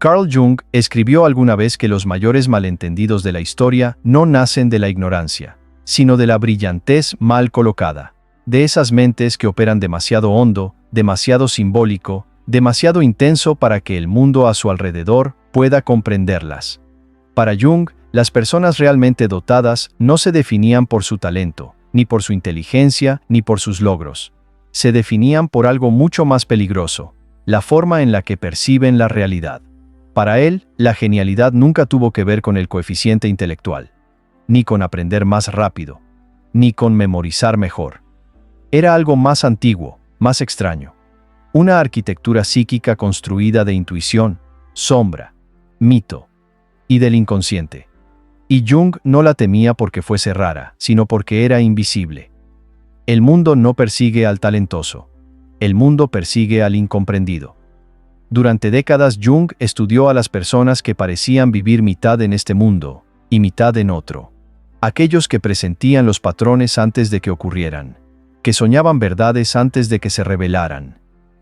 Carl Jung escribió alguna vez que los mayores malentendidos de la historia no nacen de la ignorancia, sino de la brillantez mal colocada, de esas mentes que operan demasiado hondo, demasiado simbólico, demasiado intenso para que el mundo a su alrededor pueda comprenderlas. Para Jung, las personas realmente dotadas no se definían por su talento, ni por su inteligencia, ni por sus logros. Se definían por algo mucho más peligroso, la forma en la que perciben la realidad. Para él, la genialidad nunca tuvo que ver con el coeficiente intelectual, ni con aprender más rápido, ni con memorizar mejor. Era algo más antiguo, más extraño. Una arquitectura psíquica construida de intuición, sombra, mito y del inconsciente. Y Jung no la temía porque fuese rara, sino porque era invisible. El mundo no persigue al talentoso. El mundo persigue al incomprendido. Durante décadas Jung estudió a las personas que parecían vivir mitad en este mundo y mitad en otro. Aquellos que presentían los patrones antes de que ocurrieran, que soñaban verdades antes de que se revelaran,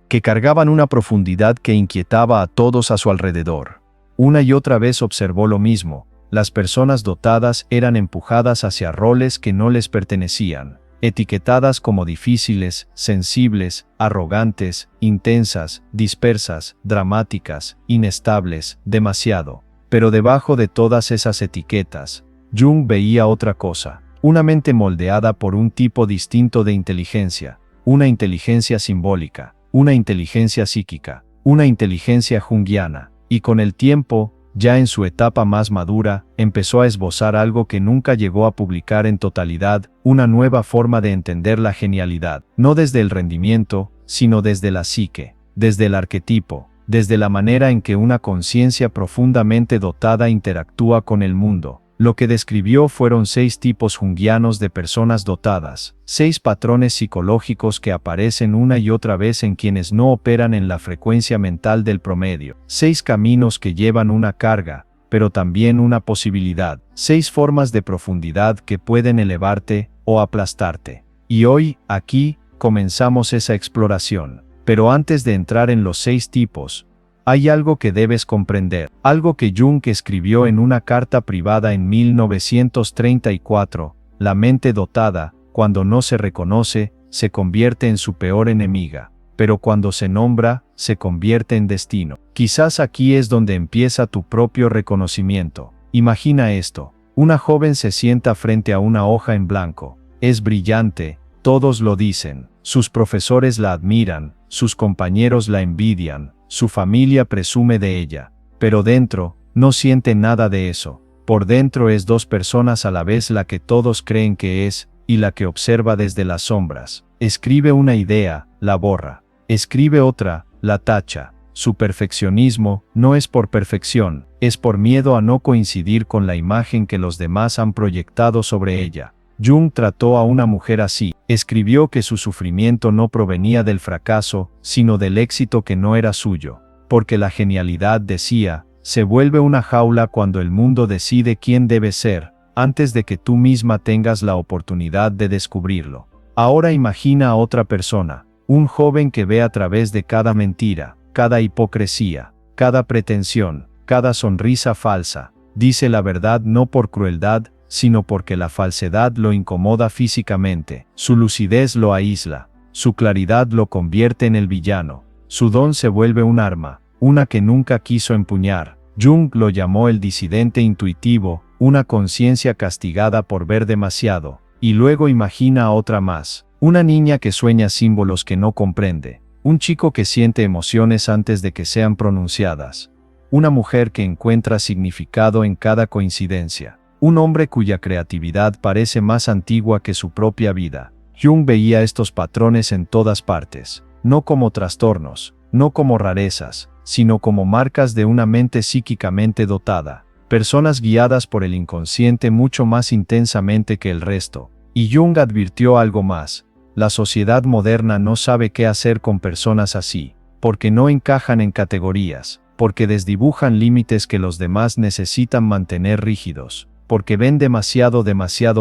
que cargaban una profundidad que inquietaba a todos a su alrededor. Una y otra vez observó lo mismo: las personas dotadas eran empujadas hacia roles que no les pertenecían, etiquetadas como difíciles, sensibles, arrogantes, intensas, dispersas, dramáticas, inestables, demasiado. Pero debajo de todas esas etiquetas, Jung veía otra cosa, una mente moldeada por un tipo distinto de inteligencia, una inteligencia simbólica, una inteligencia psíquica, una inteligencia junguiana, y con el tiempo, ya en su etapa más madura, empezó a esbozar algo que nunca llegó a publicar en totalidad, una nueva forma de entender la genialidad, no desde el rendimiento, sino desde la psique, desde el arquetipo, desde la manera en que una conciencia profundamente dotada interactúa con el mundo. Lo que describió fueron 6 tipos junguianos de personas dotadas, 6 patrones psicológicos que aparecen una y otra vez en quienes no operan en la frecuencia mental del promedio, 6 caminos que llevan una carga, pero también una posibilidad, 6 formas de profundidad que pueden elevarte o aplastarte. Y hoy, aquí, comenzamos esa exploración. Pero antes de entrar en los 6 tipos, hay algo que debes comprender, algo que Jung escribió en una carta privada en 1934, la mente dotada, cuando no se reconoce, se convierte en su peor enemiga, pero cuando se nombra, se convierte en destino. Quizás aquí es donde empieza tu propio reconocimiento. Imagina esto: una joven se sienta frente a una hoja en blanco, es brillante, todos lo dicen, sus profesores la admiran, sus compañeros la envidian, su familia presume de ella, pero dentro, no siente nada de eso. Por dentro es 2 personas a la vez: la que todos creen que es, y la que observa desde las sombras. Escribe una idea, la borra. Escribe otra, la tacha. Su perfeccionismo no es por perfección, es por miedo a no coincidir con la imagen que los demás han proyectado sobre ella. Jung trató a una mujer así. Escribió que su sufrimiento no provenía del fracaso, sino del éxito que no era suyo. Porque la genialidad, decía, se vuelve una jaula cuando el mundo decide quién debe ser, antes de que tú misma tengas la oportunidad de descubrirlo. Ahora imagina a otra persona, un joven que ve a través de cada mentira, cada hipocresía, cada pretensión, cada sonrisa falsa. Dice la verdad no por crueldad, sino porque la falsedad lo incomoda físicamente, su lucidez lo aísla, su claridad lo convierte en el villano, su don se vuelve un arma, una que nunca quiso empuñar. Jung lo llamó el disidente intuitivo, una conciencia castigada por ver demasiado. Y luego imagina a otra más, una niña que sueña símbolos que no comprende, un chico que siente emociones antes de que sean pronunciadas, una mujer que encuentra significado en cada coincidencia. Un hombre cuya creatividad parece más antigua que su propia vida. Jung veía estos patrones en todas partes, no como trastornos, no como rarezas, sino como marcas de una mente psíquicamente dotada, personas guiadas por el inconsciente mucho más intensamente que el resto. Y Jung advirtió algo más: la sociedad moderna no sabe qué hacer con personas así, porque no encajan en categorías, porque desdibujan límites que los demás necesitan mantener rígidos, porque ven demasiado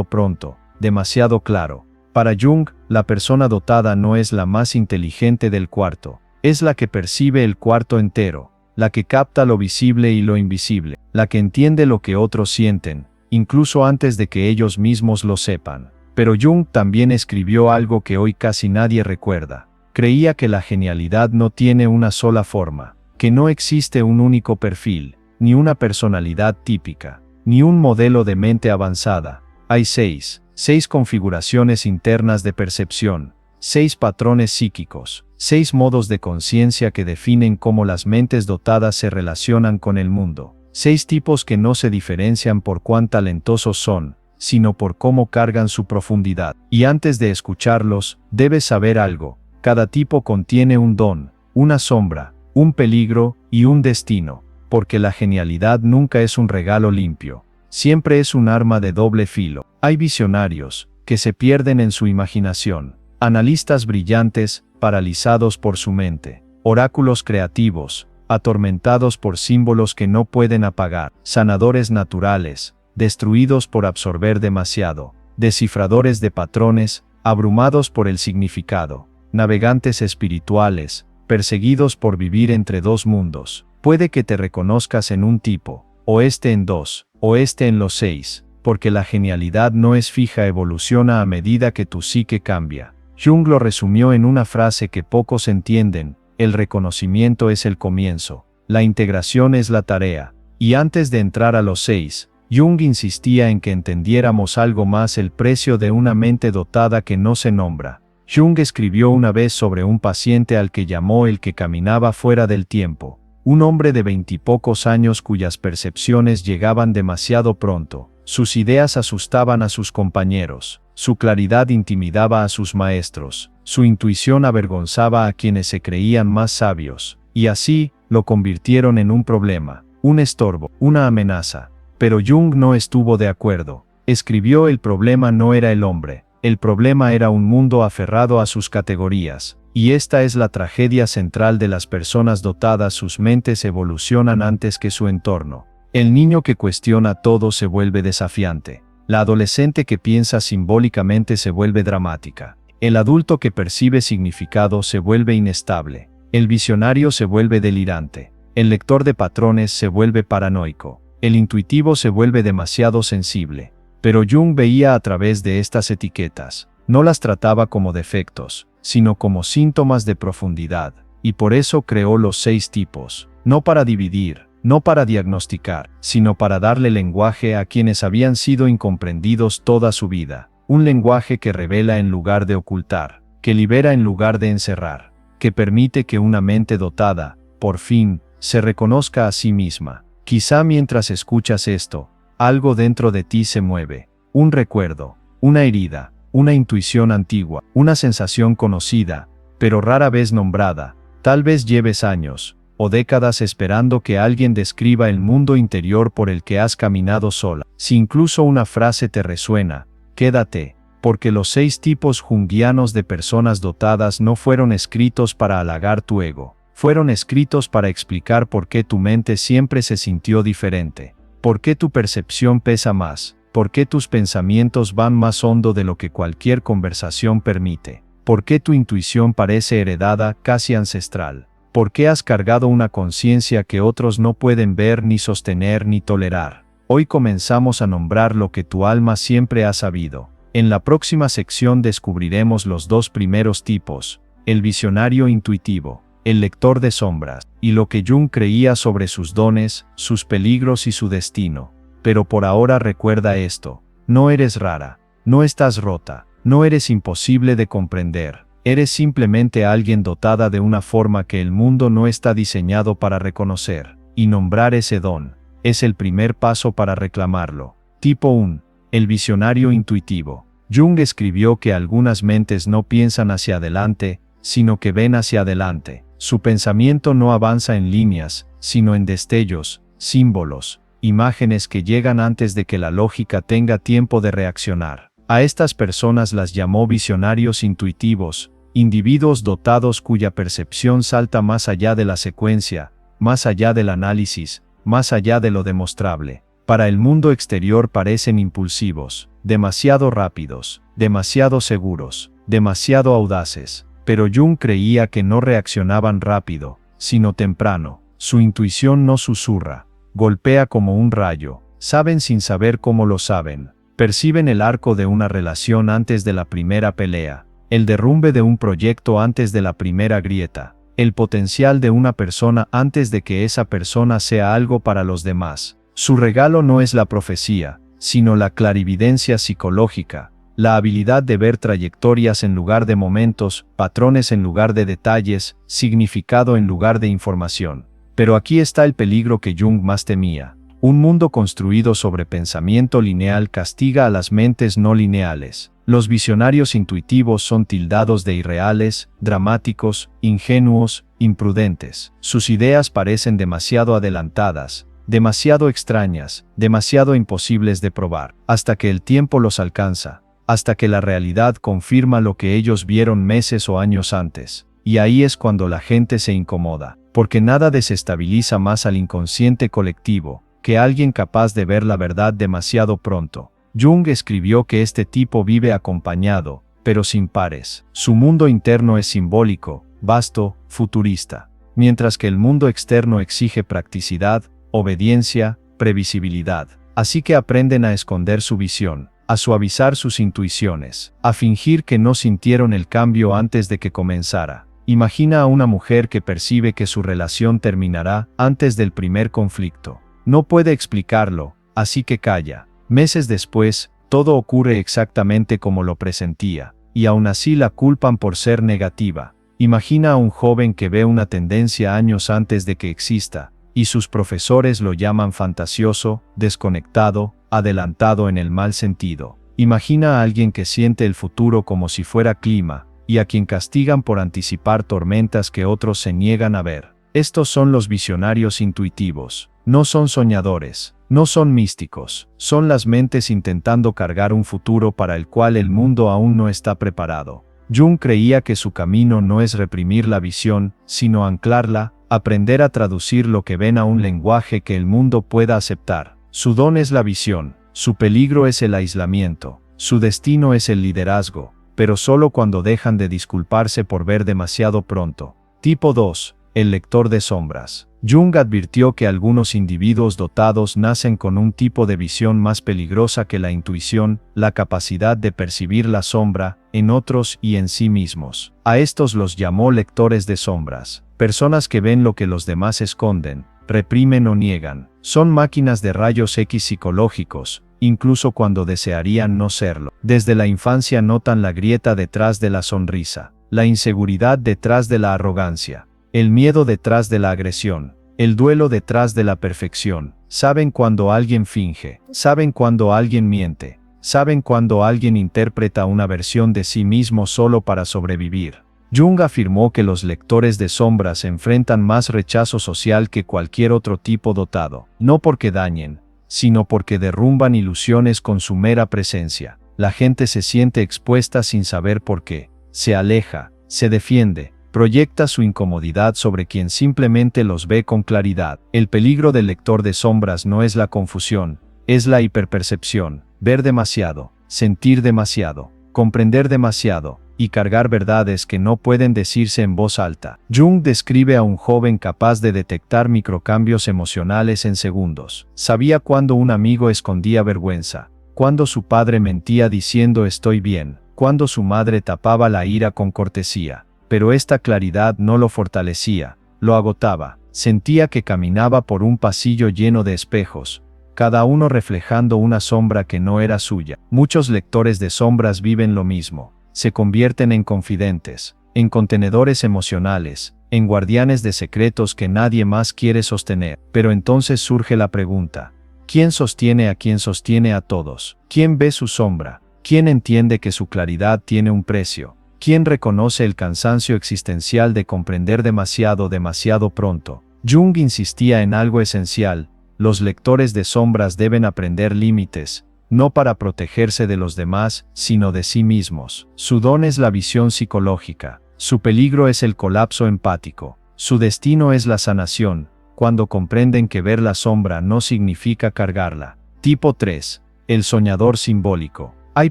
pronto, demasiado claro. Para Jung, la persona dotada no es la más inteligente del cuarto, es la que percibe el cuarto entero, la que capta lo visible y lo invisible, la que entiende lo que otros sienten, incluso antes de que ellos mismos lo sepan. Pero Jung también escribió algo que hoy casi nadie recuerda. Creía que la genialidad no tiene una sola forma, que no existe un único perfil, ni una personalidad típica, ni un modelo de mente avanzada. Hay seis configuraciones internas de percepción, 6 patrones psíquicos, 6 modos de conciencia que definen cómo las mentes dotadas se relacionan con el mundo, 6 tipos que no se diferencian por cuán talentosos son, sino por cómo cargan su profundidad. Y antes de escucharlos, debes saber algo: cada tipo contiene un don, una sombra, un peligro y un destino, porque la genialidad nunca es un regalo limpio, siempre es un arma de doble filo. Hay visionarios que se pierden en su imaginación, analistas brillantes, paralizados por su mente, oráculos creativos, atormentados por símbolos que no pueden apagar, sanadores naturales, destruidos por absorber demasiado, descifradores de patrones, abrumados por el significado, navegantes espirituales, perseguidos por vivir entre dos mundos. Puede que te reconozcas en un tipo, o en dos, o en los 6, porque la genialidad no es fija, evoluciona a medida que tu psique cambia. Jung lo resumió en una frase que pocos entienden: el reconocimiento es el comienzo, la integración es la tarea. Y antes de entrar a los 6, Jung insistía en que entendiéramos algo más: el precio de una mente dotada que no se nombra. Jung escribió una vez sobre un paciente al que llamó el que caminaba fuera del tiempo, un hombre de 20 y pocos años cuyas percepciones llegaban demasiado pronto, sus ideas asustaban a sus compañeros, su claridad intimidaba a sus maestros, su intuición avergonzaba a quienes se creían más sabios, y así, lo convirtieron en un problema, un estorbo, una amenaza. Pero Jung no estuvo de acuerdo. Escribió: el problema no era el hombre, el problema era un mundo aferrado a sus categorías, y esta es la tragedia central de las personas dotadas: sus mentes evolucionan antes que su entorno. El niño que cuestiona todo se vuelve desafiante. La adolescente que piensa simbólicamente se vuelve dramática. El adulto que percibe significado se vuelve inestable. El visionario se vuelve delirante. El lector de patrones se vuelve paranoico. El intuitivo se vuelve demasiado sensible. Pero Jung veía a través de estas etiquetas. No las trataba como defectos, sino como síntomas de profundidad. Y por eso creó los 6 tipos. No para dividir, no para diagnosticar, sino para darle lenguaje a quienes habían sido incomprendidos toda su vida. Un lenguaje que revela en lugar de ocultar, que libera en lugar de encerrar, que permite que una mente dotada, por fin, se reconozca a sí misma. Quizá mientras escuchas esto, algo dentro de ti se mueve. Un recuerdo, una herida, una intuición antigua, una sensación conocida, pero rara vez nombrada. Tal vez lleves años o décadas esperando que alguien describa el mundo interior por el que has caminado sola. Si incluso una frase te resuena, quédate, porque los 6 tipos junguianos de personas dotadas no fueron escritos para halagar tu ego. Fueron escritos para explicar por qué tu mente siempre se sintió diferente, por qué tu percepción pesa más, por qué tus pensamientos van más hondo de lo que cualquier conversación permite, por qué tu intuición parece heredada, casi ancestral. ¿Por qué has cargado una conciencia que otros no pueden ver, ni sostener, ni tolerar? Hoy comenzamos a nombrar lo que tu alma siempre ha sabido. En la próxima sección descubriremos los 2 primeros tipos: el visionario intuitivo, el lector de sombras, y lo que Jung creía sobre sus dones, sus peligros y su destino. Pero por ahora recuerda esto: no eres rara, no estás rota, no eres imposible de comprender. Eres simplemente alguien dotada de una forma que el mundo no está diseñado para reconocer, y nombrar ese don es el primer paso para reclamarlo. Tipo 1. El visionario intuitivo. Jung escribió que algunas mentes no piensan hacia adelante, sino que ven hacia adelante. Su pensamiento no avanza en líneas, sino en destellos, símbolos, imágenes que llegan antes de que la lógica tenga tiempo de reaccionar. A estas personas las llamó visionarios intuitivos, individuos dotados cuya percepción salta más allá de la secuencia, más allá del análisis, más allá de lo demostrable. Para el mundo exterior parecen impulsivos, demasiado rápidos, demasiado seguros, demasiado audaces, pero Jung creía que no reaccionaban rápido, sino temprano. Su intuición no susurra, golpea como un rayo. Saben sin saber cómo lo saben. Perciben el arco de una relación antes de la primera pelea, el derrumbe de un proyecto antes de la primera grieta, el potencial de una persona antes de que esa persona sea algo para los demás. Su regalo no es la profecía, sino la clarividencia psicológica, la habilidad de ver trayectorias en lugar de momentos, patrones en lugar de detalles, significado en lugar de información. Pero aquí está el peligro que Jung más temía. Un mundo construido sobre pensamiento lineal castiga a las mentes no lineales. Los visionarios intuitivos son tildados de irreales, dramáticos, ingenuos, imprudentes. Sus ideas parecen demasiado adelantadas, demasiado extrañas, demasiado imposibles de probar, hasta que el tiempo los alcanza, hasta que la realidad confirma lo que ellos vieron meses o años antes. Y ahí es cuando la gente se incomoda, porque nada desestabiliza más al inconsciente colectivo que alguien capaz de ver la verdad demasiado pronto. Jung escribió que este tipo vive acompañado, pero sin pares. Su mundo interno es simbólico, vasto, futurista, mientras que el mundo externo exige practicidad, obediencia, previsibilidad. Así que aprenden a esconder su visión, a suavizar sus intuiciones, a fingir que no sintieron el cambio antes de que comenzara. Imagina a una mujer que percibe que su relación terminará antes del primer conflicto. No puede explicarlo, así que calla. Meses después, todo ocurre exactamente como lo presentía, y aún así la culpan por ser negativa. Imagina a un joven que ve una tendencia años antes de que exista, y sus profesores lo llaman fantasioso, desconectado, adelantado en el mal sentido. Imagina a alguien que siente el futuro como si fuera clima, y a quien castigan por anticipar tormentas que otros se niegan a ver. Estos son los visionarios intuitivos. No son soñadores, no son místicos, son las mentes intentando cargar un futuro para el cual el mundo aún no está preparado. Jung creía que su camino no es reprimir la visión, sino anclarla, aprender a traducir lo que ven a un lenguaje que el mundo pueda aceptar. Su don es la visión, su peligro es el aislamiento, su destino es el liderazgo, pero solo cuando dejan de disculparse por ver demasiado pronto. Tipo 2. El lector de sombras. Jung advirtió que algunos individuos dotados nacen con un tipo de visión más peligrosa que la intuición, la capacidad de percibir la sombra, en otros y en sí mismos. A estos los llamó lectores de sombras, personas que ven lo que los demás esconden, reprimen o niegan. Son máquinas de rayos X psicológicos, incluso cuando desearían no serlo. Desde la infancia notan la grieta detrás de la sonrisa, la inseguridad detrás de la arrogancia, el miedo detrás de la agresión, el duelo detrás de la perfección. Saben cuando alguien finge, saben cuando alguien miente, saben cuando alguien interpreta una versión de sí mismo solo para sobrevivir. Jung afirmó que los lectores de sombras enfrentan más rechazo social que cualquier otro tipo dotado, no porque dañen, sino porque derrumban ilusiones con su mera presencia. La gente se siente expuesta sin saber por qué, se aleja, se defiende, proyecta su incomodidad sobre quien simplemente los ve con claridad. El peligro del lector de sombras no es la confusión, es la hiperpercepción, ver demasiado, sentir demasiado, comprender demasiado, y cargar verdades que no pueden decirse en voz alta. Jung describe a un joven capaz de detectar microcambios emocionales en segundos. Sabía cuando un amigo escondía vergüenza, cuando su padre mentía diciendo estoy bien, cuando su madre tapaba la ira con cortesía. Pero esta claridad no lo fortalecía, lo agotaba. Sentía que caminaba por un pasillo lleno de espejos, cada uno reflejando una sombra que no era suya. Muchos lectores de sombras viven lo mismo. Se convierten en confidentes, en contenedores emocionales, en guardianes de secretos que nadie más quiere sostener. Pero entonces surge la pregunta: ¿quién sostiene a quien sostiene a todos? ¿Quién ve su sombra? ¿Quién entiende que su claridad tiene un precio? ¿Quién reconoce el cansancio existencial de comprender demasiado pronto? Jung insistía en algo esencial: los lectores de sombras deben aprender límites, no para protegerse de los demás, sino de sí mismos. Su don es la visión psicológica, su peligro es el colapso empático, su destino es la sanación, cuando comprenden que ver la sombra no significa cargarla. Tipo 3. El soñador simbólico. Hay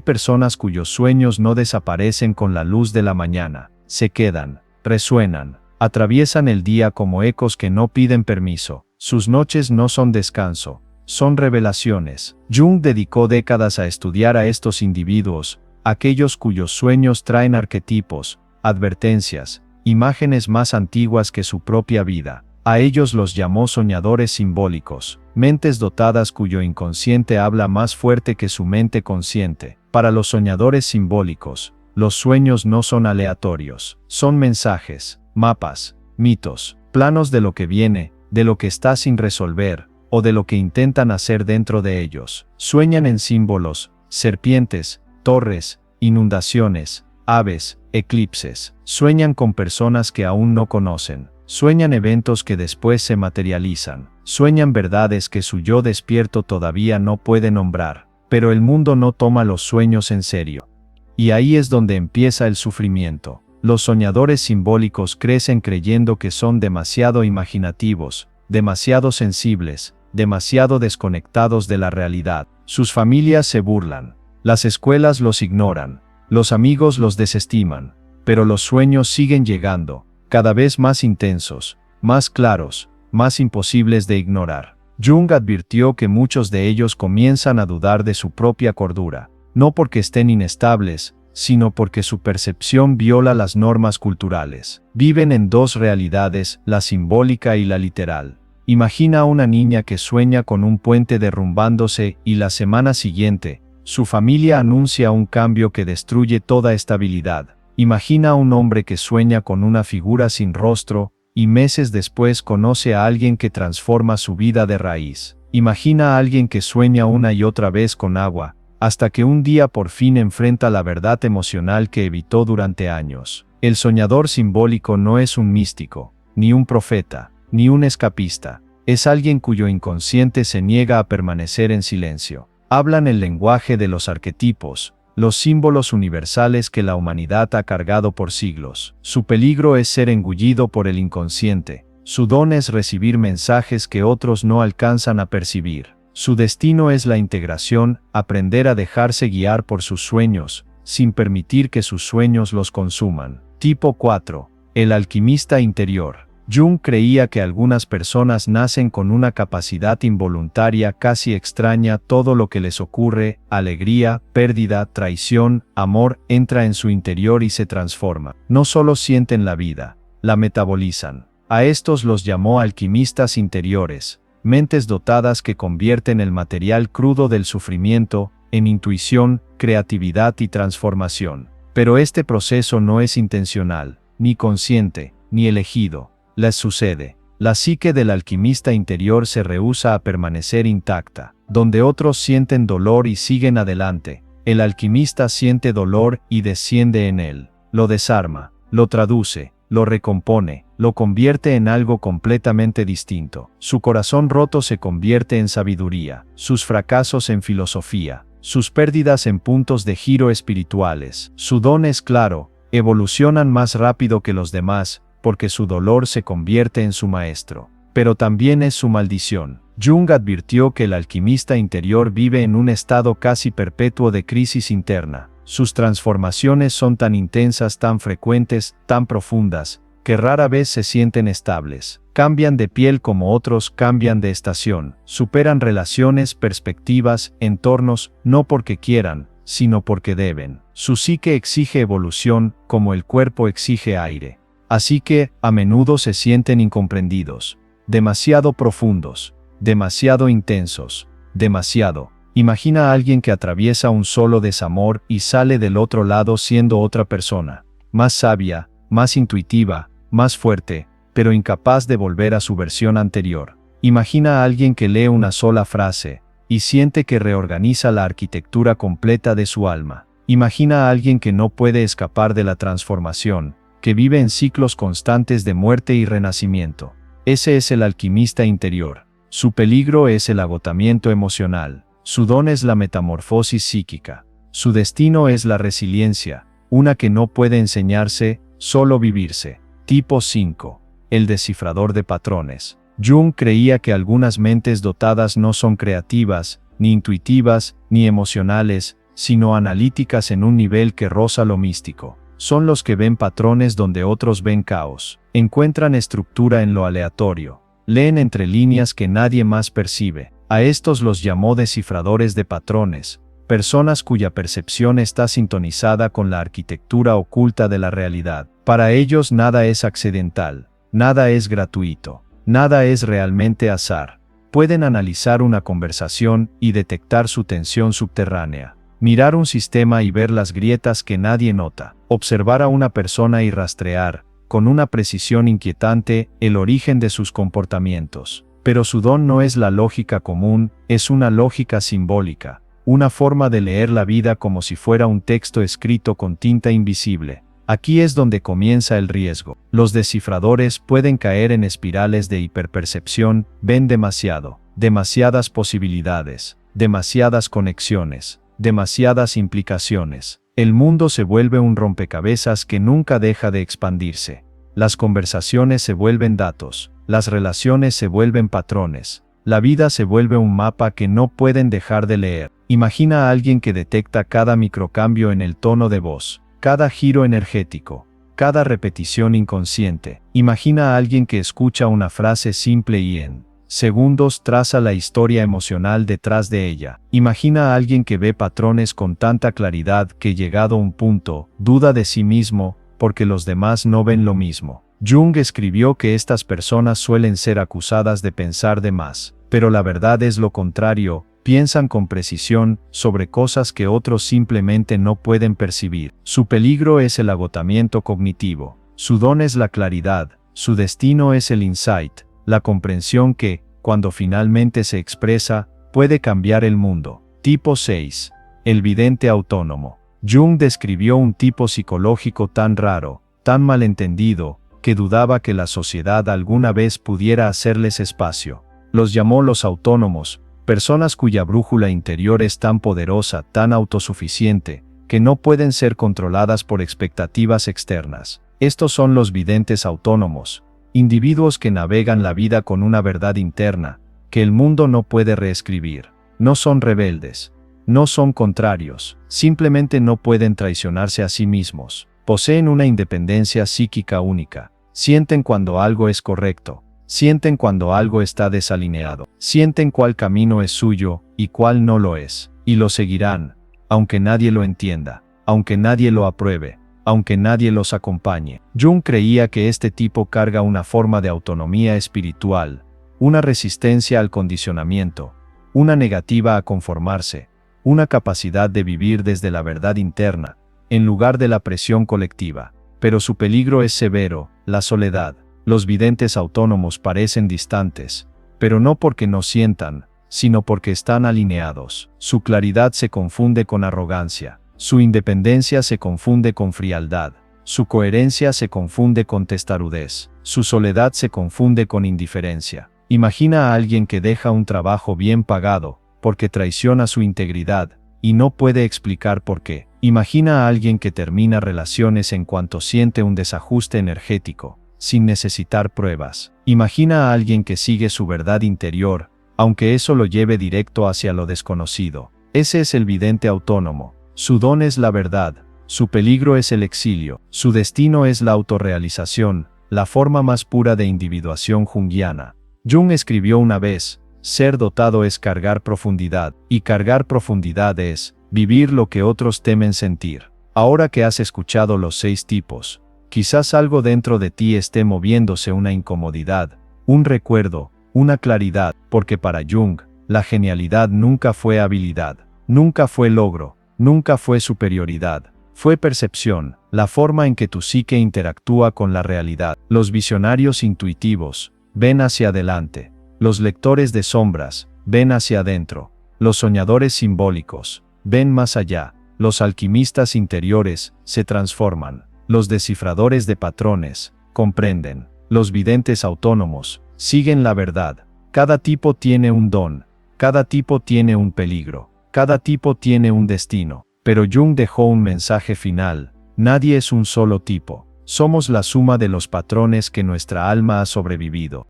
personas cuyos sueños no desaparecen con la luz de la mañana, se quedan, resuenan, Atraviesan el día como ecos que no piden permiso. Sus noches no son descanso, son revelaciones. Jung dedicó décadas a estudiar a estos individuos, aquellos cuyos sueños traen arquetipos, advertencias, imágenes más antiguas que su propia vida. A ellos los llamó soñadores simbólicos, mentes dotadas cuyo inconsciente habla más fuerte que su mente consciente. Para los soñadores simbólicos, los sueños no son aleatorios, son mensajes, mapas, mitos, planos de lo que viene, de lo que está sin resolver, o de lo que intentan hacer dentro de ellos. Sueñan en símbolos, serpientes, torres, inundaciones, aves, eclipses. Sueñan con personas que aún no conocen. Sueñan eventos que después se materializan. Sueñan verdades que su yo despierto todavía no puede nombrar. Pero el mundo no toma los sueños en serio. Y ahí es donde empieza el sufrimiento. Los soñadores simbólicos crecen creyendo que son demasiado imaginativos, demasiado sensibles, demasiado desconectados de la realidad. Sus familias se burlan. Las escuelas los ignoran. Los amigos los desestiman. Pero los sueños siguen llegando, cada vez más intensos, más claros, más imposibles de ignorar. Jung advirtió que muchos de ellos comienzan a dudar de su propia cordura, no porque estén inestables, sino porque su percepción viola las normas culturales. Viven en dos realidades, la simbólica y la literal. Imagina a una niña que sueña con un puente derrumbándose y la semana siguiente, su familia anuncia un cambio que destruye toda estabilidad. Imagina a un hombre que sueña con una figura sin rostro, y meses después conoce a alguien que transforma su vida de raíz. Imagina a alguien que sueña una y otra vez con agua, hasta que un día por fin enfrenta la verdad emocional que evitó durante años. El soñador simbólico no es un místico, ni un profeta, ni un escapista. Es alguien cuyo inconsciente se niega a permanecer en silencio. Hablan el lenguaje de los arquetipos, los símbolos universales que la humanidad ha cargado por siglos. Su peligro es ser engullido por el inconsciente. Su don es recibir mensajes que otros no alcanzan a percibir. Su destino es la integración, aprender a dejarse guiar por sus sueños, sin permitir que sus sueños los consuman. Tipo 4. El alquimista interior. Jung creía que algunas personas nacen con una capacidad involuntaria casi extraña. Todo lo que les ocurre, alegría, pérdida, traición, amor, entra en su interior y se transforma. No solo sienten la vida, la metabolizan. A estos los llamó alquimistas interiores, mentes dotadas que convierten el material crudo del sufrimiento en intuición, creatividad y transformación. Pero este proceso no es intencional, ni consciente, ni elegido. Les sucede. La psique del alquimista interior se rehúsa a permanecer intacta. Donde otros sienten dolor y siguen adelante, el alquimista siente dolor y desciende en él. Lo desarma, lo traduce, lo recompone, lo convierte en algo completamente distinto. Su corazón roto se convierte en sabiduría, sus fracasos en filosofía, sus pérdidas en puntos de giro espirituales. Su don es claro, evolucionan más rápido que los demás, porque su dolor se convierte en su maestro. Pero también es su maldición. Jung advirtió que el alquimista interior vive en un estado casi perpetuo de crisis interna. Sus transformaciones son tan intensas, tan frecuentes, tan profundas, que rara vez se sienten estables. Cambian de piel como otros cambian de estación. Superan relaciones, perspectivas, entornos, no porque quieran, sino porque deben. Su psique exige evolución, como el cuerpo exige aire. Así que, a menudo se sienten incomprendidos, demasiado profundos, demasiado intensos, demasiado. Imagina a alguien que atraviesa un solo desamor y sale del otro lado siendo otra persona, más sabia, más intuitiva, más fuerte, pero incapaz de volver a su versión anterior. Imagina a alguien que lee una sola frase y siente que reorganiza la arquitectura completa de su alma. Imagina a alguien que no puede escapar de la transformación, que vive en ciclos constantes de muerte y renacimiento. Ese es el alquimista interior. Su peligro es el agotamiento emocional. Su don es la metamorfosis psíquica. Su destino es la resiliencia, una que no puede enseñarse, solo vivirse. Tipo 5. El descifrador de patrones. Jung creía que algunas mentes dotadas no son creativas, ni intuitivas, ni emocionales, sino analíticas en un nivel que roza lo místico. son los que ven patrones donde otros ven caos. Encuentran estructura en lo aleatorio. Leen entre líneas que nadie más percibe. A estos los llamó descifradores de patrones, personas cuya percepción está sintonizada con la arquitectura oculta de la realidad. Para ellos nada es accidental, nada es gratuito, nada es realmente azar. Pueden analizar una conversación y detectar su tensión subterránea. Mirar un sistema y ver las grietas que nadie nota. Observar a una persona y rastrear, con una precisión inquietante, el origen de sus comportamientos. Pero su don no es la lógica común, es una lógica simbólica, una forma de leer la vida como si fuera un texto escrito con tinta invisible. Aquí es donde comienza el riesgo. Los descifradores pueden caer en espirales de hiperpercepción, ven demasiado, demasiadas posibilidades, demasiadas conexiones, demasiadas implicaciones. El mundo se vuelve un rompecabezas que nunca deja de expandirse. Las conversaciones se vuelven datos, las relaciones se vuelven patrones, la vida se vuelve un mapa que no pueden dejar de leer. Imagina a alguien que detecta cada microcambio en el tono de voz, cada giro energético, cada repetición inconsciente. Imagina a alguien que escucha una frase simple y en segundos traza la historia emocional detrás de ella. Imagina a alguien que ve patrones con tanta claridad que llegado a un punto, duda de sí mismo, porque los demás no ven lo mismo. Jung escribió que estas personas suelen ser acusadas de pensar de más, pero la verdad es lo contrario, piensan con precisión sobre cosas que otros simplemente no pueden percibir. Su peligro es el agotamiento cognitivo, su don es la claridad, su destino es el insight, la comprensión que, cuando finalmente se expresa, puede cambiar el mundo. Tipo 6. El vidente autónomo. Jung describió un tipo psicológico tan raro, tan malentendido, que dudaba que la sociedad alguna vez pudiera hacerles espacio. Los llamó los autónomos, personas cuya brújula interior es tan poderosa, tan autosuficiente, que no pueden ser controladas por expectativas externas. Estos son los videntes autónomos, individuos que navegan la vida con una verdad interna, que el mundo no puede reescribir. No son rebeldes, no son contrarios, simplemente no pueden traicionarse a sí mismos. Poseen una independencia psíquica única. Sienten cuando algo es correcto. Sienten cuando algo está desalineado. Sienten cuál camino es suyo y cuál no lo es. Y lo seguirán, aunque nadie lo entienda, aunque nadie lo apruebe, aunque nadie los acompañe. Jung creía que este tipo carga una forma de autonomía espiritual, una resistencia al condicionamiento, una negativa a conformarse, una capacidad de vivir desde la verdad interna, en lugar de la presión colectiva. Pero su peligro es severo, la soledad. Los videntes autónomos parecen distantes, pero no porque no sientan, sino porque están alineados. Su claridad se confunde con arrogancia, su independencia se confunde con frialdad, su coherencia se confunde con testarudez, su soledad se confunde con indiferencia. Imagina a alguien que deja un trabajo bien pagado, porque traiciona su integridad, y no puede explicar por qué. Imagina a alguien que termina relaciones en cuanto siente un desajuste energético, sin necesitar pruebas. Imagina a alguien que sigue su verdad interior, aunque eso lo lleve directo hacia lo desconocido. Ese es el vidente autónomo. Su don es la verdad, su peligro es el exilio, su destino es la autorrealización, la forma más pura de individuación junguiana. Jung escribió una vez: ser dotado es cargar profundidad, y cargar profundidad es vivir lo que otros temen sentir. Ahora que has escuchado los 6 tipos, quizás algo dentro de ti esté moviéndose, una incomodidad, un recuerdo, una claridad, porque para Jung, la genialidad nunca fue habilidad, nunca fue logro, nunca fue superioridad, fue percepción, la forma en que tu psique interactúa con la realidad. Los visionarios intuitivos ven hacia adelante, los lectores de sombras ven hacia adentro, los soñadores simbólicos ven más allá, los alquimistas interiores se transforman, los descifradores de patrones comprenden, los videntes autónomos siguen la verdad. Cada tipo tiene un don, cada tipo tiene un peligro, cada tipo tiene un destino. Pero Jung dejó un mensaje final: nadie es un solo tipo, somos la suma de los patrones que nuestra alma ha sobrevivido.